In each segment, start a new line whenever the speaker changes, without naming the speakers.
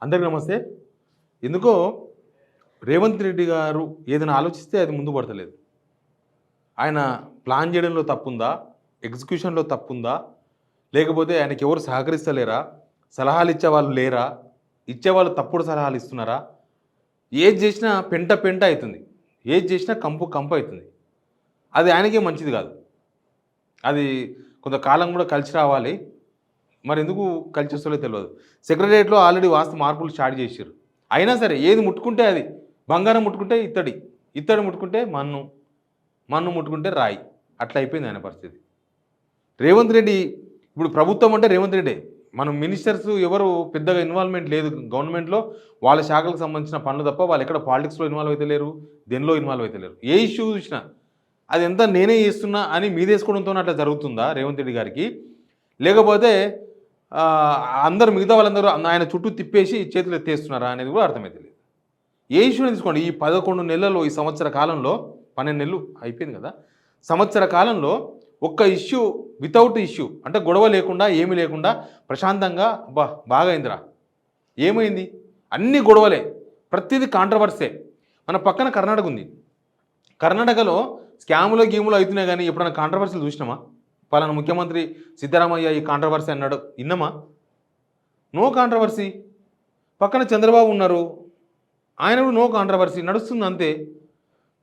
అందరికీ నమస్తే. ఎందుకో రేవంత్ రెడ్డి గారు ఏదైనా ఆలోచిస్తే అది ముందు పడతలేదు. ఆయన ప్లాన్ చేయడంలో తప్పుందా? ఎగ్జిక్యూషన్‌లో తప్పుందా? లేకపోతే ఆయనకి ఎవరు సహకరిస్తలేరా? సలహాలు ఇచ్చేవాళ్ళు లేరా? ఇచ్చేవాళ్ళు తప్పుడు సలహాలు ఇస్తున్నారా? ఏది చేసినా పెంట పెంట అయితుంది. ఏది చేసినా కంపు కంపు అయితుంది. అది ఆయనకే మంచిది కాదు. అది కొంతకాలం కూడా కలిసి రావాలి. మరెందుకు కలిసి వస్తలేదో తెలవదు. సెక్రటేరియట్‌లో ఆల్రెడీ వాస్తు మార్పులు స్టార్ట్ చేసిర్రు. అయినా సరే ఏది ముట్టుకుంటే అది. బంగారం ముట్టుకుంటే ఇత్తడి, ఇత్తడి ముట్టుకుంటే మన్ను, మన్ను ముట్టుకుంటే రాయి. అట్లా అయిపోయింది ఆయన పరిస్థితి. రేవంత్ రెడ్డి ఇప్పుడు ప్రభుత్వం అంటే రేవంత్ రెడ్డే. మనం మినిస్టర్స్ ఎవరు పెద్దగా ఇన్వాల్వ్‌మెంట్ లేదు గవర్నమెంట్‌లో. వాళ్ళ శాఖలకు సంబంధించిన పనులు తప్ప వాళ్ళు ఎక్కడ పాలిటిక్స్‌లో ఇన్వాల్వ్ అయితలేరు. దేనిలో ఇన్వాల్వ్ అయితలేరు. ఏ ఇష్యూ చూసినా అదంతా నేనే చేస్తున్నా అని మీదేసుకోవడంతోనే అట్లా జరుగుతుందా రేవంత్ రెడ్డి గారికి? లేకపోతే అందరూ మిగతా వాళ్ళందరూ ఆయన చుట్టూ తిప్పేసి చేతులు ఎత్తేస్తున్నారా అనేది కూడా అర్థమైతలేదు. ఏ ఇష్యూని తీసుకోండి, ఈ 11 నెలల్లో, ఈ సంవత్సర కాలంలో 12 నెలలు అయిపోయింది కదా, సంవత్సర కాలంలో ఒక్క ఇష్యూ వితౌట్ ఇష్యూ అంటే గొడవ లేకుండా ఏమీ లేకుండా ప్రశాంతంగా బాగా అయిందిరా. ఏమైంది? అన్ని గొడవలే, ప్రతిదీ కాంట్రవర్సే. మన పక్కన కర్ణాటక ఉంది. కర్ణాటకలో స్కాములో గేములు అవుతున్నాయి కానీ ఎప్పుడైనా కాంట్రవర్సీలు చూసినామా? పలానా ముఖ్యమంత్రి సిద్ధరామయ్య ఈ కాంట్రవర్సీ అన్నాడు విన్నామా? No controversy. పక్కన చంద్రబాబు ఉన్నారు, ఆయన నో కాంట్రవర్సీ నడుస్తుంది అంతే.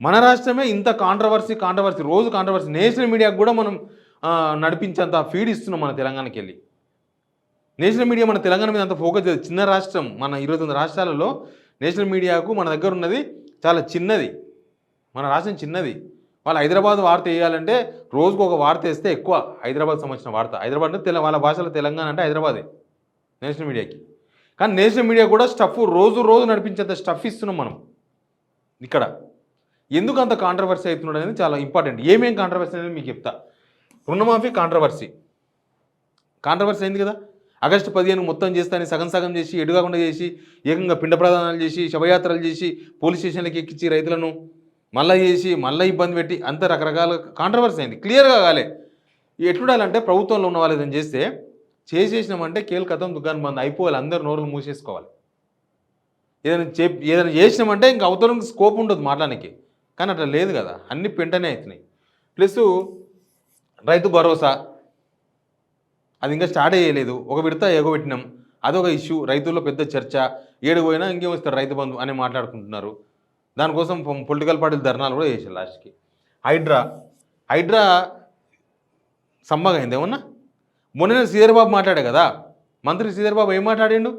మన రాష్ట్రమే ఇంత కాంట్రవర్సీ రోజు కాంట్రవర్సీ. నేషనల్ మీడియాకు కూడా మనం నడిపించేంత ఫీడ్ ఇస్తున్నాం మన తెలంగాణకి వెళ్ళి. నేషనల్ మీడియా మన తెలంగాణ మీద అంత ఫోకస్ చేయదు. చిన్న రాష్ట్రం, మన 29 రాష్ట్రాలలో నేషనల్ మీడియాకు మన దగ్గర ఉన్నది చాలా చిన్నది. మన రాష్ట్రం చిన్నది. వాళ్ళు హైదరాబాద్ వార్త వేయాలంటే రోజుకు ఒక వార్త వేస్తే ఎక్కువ హైదరాబాద్ సంబంధించిన వార్త. హైదరాబాద్ అంటే వాళ్ళ భాషలో తెలంగాణ అంటే హైదరాబాదే నేషనల్ మీడియాకి. కానీ నేషనల్ మీడియా కూడా స్టఫ్ రోజు నడిపించేంత స్టఫ్ ఇస్తున్నాం మనం ఇక్కడ. ఎందుకు అంత కాంట్రవర్సీ అవుతున్నాడు అనేది చాలా ఇంపార్టెంట్. ఏమేం కాంట్రవర్సీ అనేది మీకు చెప్తా. రుణమాఫీ కాంట్రవర్సీ అయింది కదా. ఆగస్టు 15 మొత్తం చేస్తానని సగం చేసి, ఎడుగాకుండా చేసి, ఏకంగా పిండ ప్రదానాలు చేసి, శవయాత్రలు చేసి, పోలీస్ స్టేషన్లకు ఎక్కించి రైతులను మళ్ళీ చేసి, మళ్ళీ ఇబ్బంది పెట్టి, అంత రకరకాల కాంట్రవర్సీ అయింది. క్లియర్గా కాలే. ఎట్లుండాలంటే ప్రభుత్వంలో ఉన్న వాళ్ళు ఏదైనా చేస్తే చేసినామంటే కేల్ కథం దుకాణం బంద్ అయిపోవాలి, అందరు నోరులు మూసేసుకోవాలి. ఏదైనా చేసినామంటే ఇంకా అవతలం స్కోప్ ఉండదు మాట్లాడానికి. కానీ అట్లా లేదు కదా, అన్ని పెంటనే అవుతున్నాయి. ప్లస్ రైతు భరోసా అది ఇంకా స్టార్ట్ చేయలేదు. ఒక విడత ఎగబెట్టినాం, అదొక ఇష్యూ. రైతుల్లో పెద్ద చర్చ. ఏడుపోయినా ఇంకేం వస్తారు రైతు బంధు అని మాట్లాడుకుంటున్నారు. దానికోసం పొలిటికల్ పార్టీలు ధర్నాలు కూడా చేశారు లాస్ట్కి. హైడ్రా సమ్మగైంది ఏమన్నా. మొన్న శ్రీధర్ బాబు మాట్లాడే కదా, మంత్రి శ్రీధర్ బాబు ఏం మాట్లాడిండు?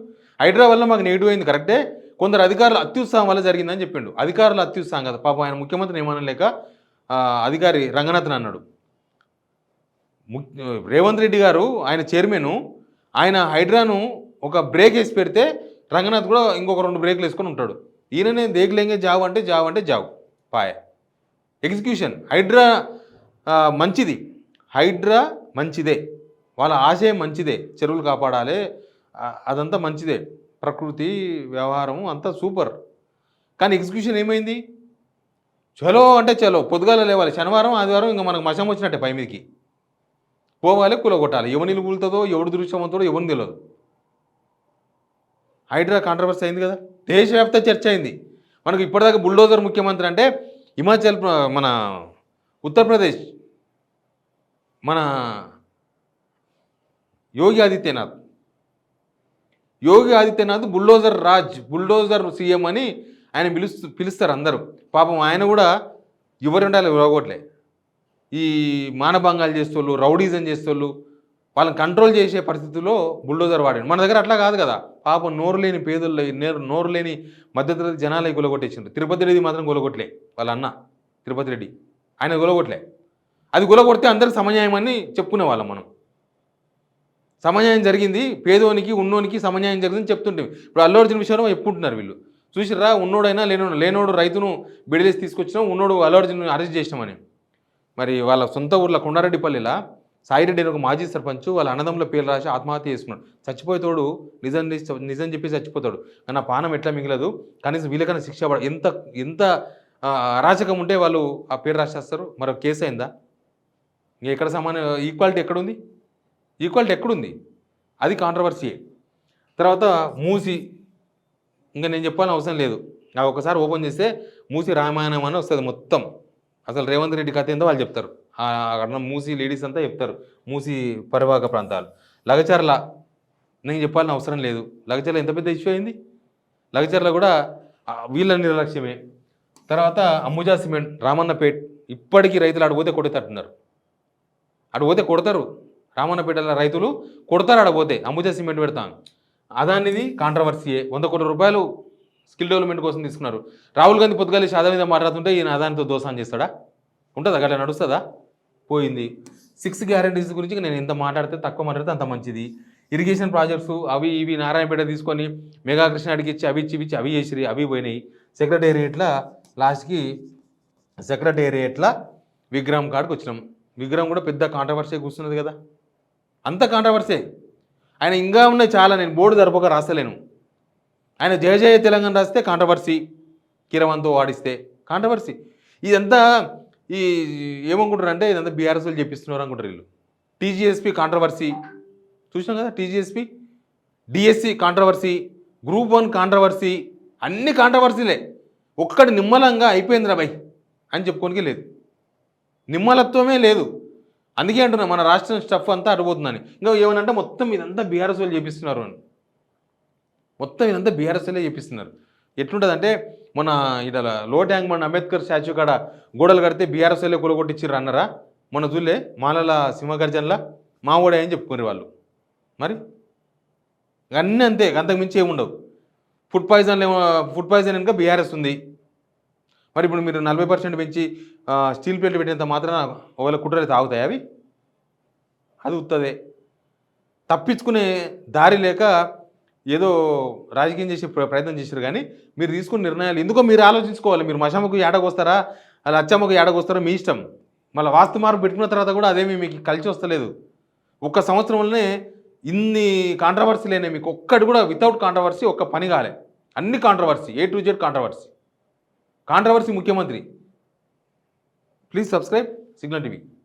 హైడ్రా వల్ల మాకు నెగిటివ్ అయింది కరెక్టే, కొందరు అధికారుల అత్యుత్సాహం వల్ల జరిగిందని చెప్పిండు. అధికారుల అత్యుత్సాహం కదా పాపం, ఆయన ముఖ్యమంత్రిని ఏమనలేక అధికారి రంగనాథన్ అన్నాడు. రేవంత్ రెడ్డి గారు ఆయన చైర్మన్, ఆయన హైడ్రాను ఒక బ్రేక్ వేసి పెడితే రంగనాథ్ కూడా ఇంకొక 2 బ్రేక్లు వేసుకొని ఉంటాడు. ఈయననే దేగలేంగే జావ్ అంటే జావ్ పాయ. ఎగ్జిక్యూషన్ హైడ్రా మంచిది, హైడ్రా మంచిదే, వాళ్ళ ఆశయం మంచిదే, చెరువులు కాపాడాలి, అదంతా మంచిదే, ప్రకృతి వ్యవహారం అంతా సూపర్. కానీ ఎగ్జిక్యూషన్ ఏమైంది? చలో అంటే చలో, పొద్దుగాల లేవాలి, శనివారం ఆదివారం ఇంకా మనకు మశం వచ్చినట్టే పై మీదకి పోవాలి, కూలగొట్టాలి. ఎవరిని కూలుతుందో, ఎవడు దృశ్యవంతుడో ఎవరిని తెలియదు. హైడ్రా కాంట్రవర్సీ అయింది కదా, దేశవ్యాప్త చర్చ అయింది. మనకు ఇప్పటిదాకా బుల్డోజర్ ముఖ్యమంత్రి అంటే మన ఉత్తరప్రదేశ్ మన యోగి ఆదిత్యనాథ్ బుల్డోజర్ సీఎం అని ఆయన పిలుస్తారు అందరూ. పాపం ఆయన కూడా ఎవరుండాలి ఇవ్వగొట్లే. ఈ మానభంగాలు చేసేవాళ్ళు, రౌడీజం చేసేవాళ్ళు, వాళ్ళని కంట్రోల్ చేసే పరిస్థితుల్లో బుల్డోజర్ వాడాడు. మన దగ్గర అట్లా కాదు కదా. పాపం నోరు లేని పేదలు, నోరు లేని మధ్యతరగతి జనాలకి గొలగొట్టేసిండు. తిరుపతి రెడ్డి మాత్రం గొలగొట్టలే, వాళ్ళ అన్న తిరుపతి రెడ్డి ఆయన గొలగొట్టలే. అది గొలగొడితే అందరికి సమన్యాయం అని చెప్పుకునే వాళ్ళం మనం. సమన్యాయం జరిగింది, పేదోనికి ఉన్నోనికి సమన్యాయం జరిగిందని చెప్తుంటాం. ఇప్పుడు అల్లు అర్జున్ విషయంలో చెప్పుకుంటున్నారు వీళ్ళు. చూసిర్రా, ఉన్నోడైనా లేనోడు రైతును బిడిలేసి తీసుకొచ్చినాం, ఉన్నోడు అల్లు అర్జున్ అరెస్ట్ చేసినామని. మరి వాళ్ళ సొంత ఊర్లో కొండారెడ్డిపల్లిలా సాయిరెడ్డి అని ఒక మాజీ సర్పంచ్ వాళ్ళ అన్నదమ్ముల పేరు రాసి ఆత్మహత్య చేసుకున్నాడు. చచ్చిపోయేతోడు నిజం చెప్పి చచ్చిపోతాడు, కానీ ఆ పానం ఎట్లా మిగలదు. కనీసం వీళ్ళకన్నా శిక్ష ఎంత అరాచకం ఉంటే వాళ్ళు ఆ పేరు రాసేస్తారు. మరో కేసు అయిందా? ఎక్కడ ఈక్వాలిటీ ఎక్కడుంది? అది కాంట్రవర్సీయే. తర్వాత మూసి ఇంకా నేను చెప్పాలని అవసరం లేదు. నాకు ఒకసారి ఓపెన్ చేస్తే మూసి రామాయణం అని వస్తుంది మొత్తం. అసలు రేవంత్ రెడ్డి కథ ఏందో వాళ్ళు చెప్తారు. అక్కడ మూసి లేడీస్ అంతా చెప్తారు. మూసి పరివాహక ప్రాంతాలు. లగచర్ల నేను చెప్పాలని అవసరం లేదు. లగచర్ల ఎంత పెద్ద ఇష్యూ అయింది. లగచర్ల కూడా వీళ్ళ నిర్లక్ష్యమే. తర్వాత అంబుజా సిమెంట్, రామన్నపేట్, ఇప్పటికీ రైతులు ఆడిపోతే కొడేటట్టున్నారు. ఆడిపోతే కొడతారు. రామన్నపేటలో రైతులు కొడతారు ఆడపోతే. అంబుజా సిమెంట్ పెడతాను. అదానిది కాంట్రవర్సీయే. 100 కోట్ల రూపాయలు స్కిల్ డెవలప్మెంట్ కోసం తీసుకున్నారు. రాహుల్ గాంధీ పొద్దుగాలి అదా మీద మాట్లాడుతుంటే ఈయన అదానితో దోసాన్ని చేస్తాడా? ఉంటుందా? అట్లా నడుస్తుందా? పోయింది. 6 గ్యారెంటీస్ గురించి నేను ఎంత మాట్లాడితే తక్కువ మాట్లాడితే అంత మంచిది. ఇరిగేషన్ ప్రాజెక్ట్స్ అవి ఇవి నారాయణపేట తీసుకొని మెగా కృష్ణాడికి ఇచ్చి అవి ఇచ్చి అవి చేసిరి, అవి పోయినాయి. సెక్రటేరియట్ల లాస్ట్కి సెక్రటేరియట్ల విగ్రహం కాడికి వచ్చినాం. విగ్రహం కూడా పెద్ద కాంట్రవర్సీ కూర్చున్నది కదా. అంత కాంట్రవర్సీ. ఆయన ఇంకా ఉన్నాయి చాలా, నేను బోర్డు జరపక రాస్తలేను. ఆయన జయ జయ తెలంగాణ రాస్తే కాంట్రవర్సీ, కిరవంతో వాడిస్తే కాంట్రవర్సీ. ఇదంతా ఈ ఏమనుకుంటారు అంటే ఇదంతా బీఆర్ఎస్లు చెప్పిస్తున్నారు అనుకుంటారు వీళ్ళు. టీజీఎస్పీ కాంట్రవర్సీ చూసినాం కదా. TGSP, DSC controversy, group 1 controversy, అన్ని కాంట్రవర్సీలే. ఒక్కటి నిమ్మలంగా అయిపోయిందిరా భయ్ అని చెప్పుకోనికి లేదు. నిమ్మలత్వమే లేదు. అందుకే అంటున్నా మన రాష్ట్రం స్టఫ్ అంతా అడిపోతుందని. ఇంకా ఏమనంటే మొత్తం ఇదంతా బీఆర్ఎస్ వాళ్ళు చేపిస్తున్నారు అని. మొత్తం ఇదంతా బీఆర్ఎస్ వాళ్ళే చేపిస్తున్నారు. ఎట్లుంటుందంటే మన ఇట లో ట్యాంక్ మన అంబేద్కర్ స్టాచ్యూ కాడ గోడలు కడితే బీఆర్ఎస్ వాళ్ళే కూలగొట్టించారు అన్నారా? మన చూలే మాలల సింహగర్జన్లా మా ఓడే అని చెప్పుకోరు వాళ్ళు. మరి అన్నీ అంతే, అంతకు మించి ఏముండవు. ఫుడ్ పాయిజన్ ఇంకా బీఆర్ఎస్ ఉంది. మరి ఇప్పుడు మీరు 40% పెంచి స్టీల్ ప్లేట్లు పెట్టినంత మాత్రాన ఒకవేళ కుట్రలు తాగుతాయి అవి? అది ఉత్తదే. తప్పించుకునే దారి లేక ఏదో రాజకీయం చేసే ప్రయత్నం చేశారు. కానీ మీరు తీసుకున్న నిర్ణయాలు ఎందుకో మీరు ఆలోచించుకోవాలి. మీరు మషమ్మకు ఏడకొస్తారా, అలా అచ్చమ్మకు ఏడకొస్తారో మీ ఇష్టం. మళ్ళీ వాస్తు మార్పు పెట్టుకున్న తర్వాత కూడా అదేమి మీకు కలిసి వస్తలేదు. ఒక్క సంవత్సరంలోనే ఇన్ని కాంట్రవర్సీలేనే. మీకు ఒక్కటి కూడా వితౌట్ కాంట్రవర్సీ ఒక్క పని కాలే. అన్ని controversy, A to Z controversy ముఖ్యమంత్రి. Please subscribe signal TV.